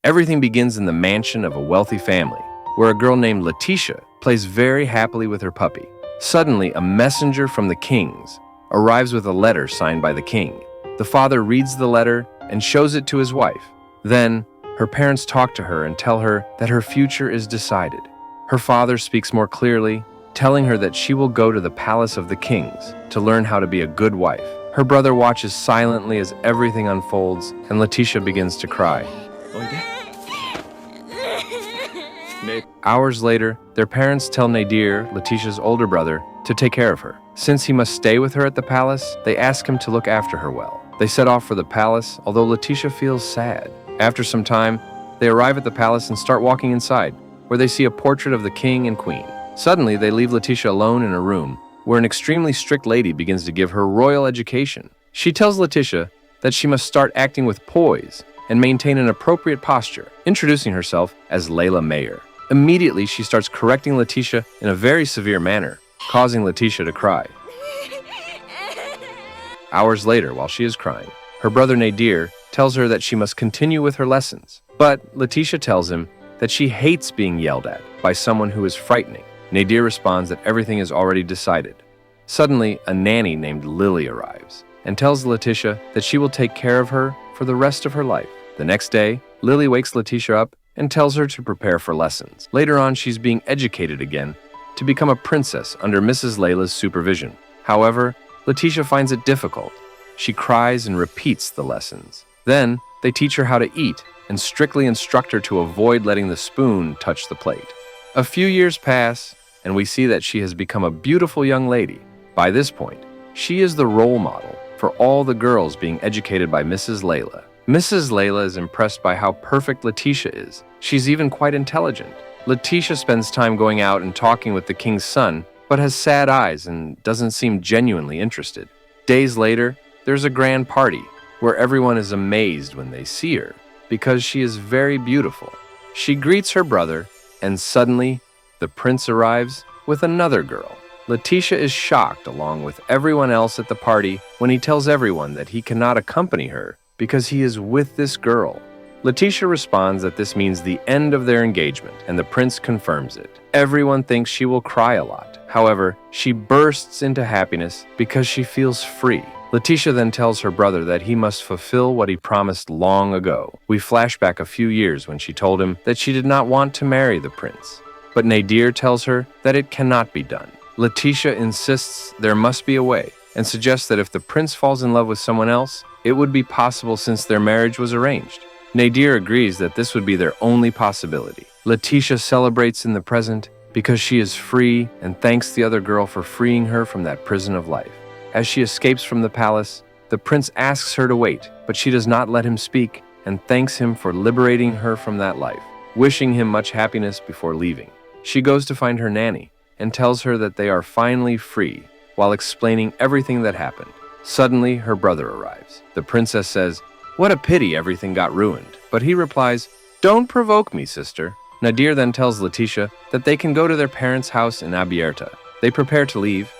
Everything begins in the mansion of a wealthy family, where a girl named Leticia plays very happily with her puppy. Suddenly, a messenger from the kings arrives with a letter signed by the king. The father reads the letter and shows it to his wife. Then, her parents talk to her and tell her that her future is decided. Her father speaks more clearly, telling her that she will go to the palace of the kings to learn how to be a good wife. Her brother watches silently as everything unfolds, and Leticia begins to cry. Hours later, their parents tell Nadir, Leticia's older brother, to take care of her. Since he must stay with her at the palace, they ask him to look after her well. They set off for the palace, although Leticia feels sad. After some time, they arrive at the palace and start walking inside, where they see a portrait of the king and queen. Suddenly, they leave Leticia alone in a room, where an extremely strict lady begins to give her royal education. She tells Leticia that she must start acting with poise and maintain an appropriate posture, introducing herself as Layla Mayer. Immediately, she starts correcting Leticia in a very severe manner, causing Leticia to cry. Hours later, while she is crying, her brother Nadir tells her that she must continue with her lessons. But Leticia tells him that she hates being yelled at by someone who is frightening. Nadir responds that everything is already decided. Suddenly, a nanny named Lily arrives and tells Leticia that she will take care of her for the rest of her life. The next day, Lily wakes Leticia up and tells her to prepare for lessons. Later on, she's being educated again to become a princess under Mrs. Layla's supervision. However, Leticia finds it difficult. She cries and repeats the lessons. Then, they teach her how to eat and strictly instruct her to avoid letting the spoon touch the plate. A few years pass, and we see that she has become a beautiful young lady. By this point, she is the role model for all the girls being educated by Mrs. Layla. Mrs. Layla is impressed by how perfect Leticia is. She's even quite intelligent. Leticia spends time going out and talking with the king's son, but has sad eyes and doesn't seem genuinely interested. Days later, there's a grand party where everyone is amazed when they see her because she is very beautiful. She greets her brother, and suddenly, the prince arrives with another girl. Leticia is shocked along with everyone else at the party when he tells everyone that he cannot accompany her because he is with this girl. Leticia responds that this means the end of their engagement, and the prince confirms it. Everyone thinks she will cry a lot. However, she bursts into happiness because she feels free. Leticia then tells her brother that he must fulfill what he promised long ago. We flash back a few years when she told him that she did not want to marry the prince. But Nadir tells her that it cannot be done. Leticia insists there must be a way, and suggests that if the prince falls in love with someone else, it would be possible since their marriage was arranged. Nadir agrees that this would be their only possibility. Leticia celebrates in the present because she is free and thanks the other girl for freeing her from that prison of life. As she escapes from the palace, the prince asks her to wait, but she does not let him speak and thanks him for liberating her from that life, wishing him much happiness before leaving. She goes to find her nanny and tells her that they are finally free while explaining everything that happened. Suddenly, her brother arrives. The princess says, "What a pity everything got ruined." But he replies, "Don't provoke me, sister." Nadir then tells Leticia that they can go to their parents' house in Abierta. They prepare to leave,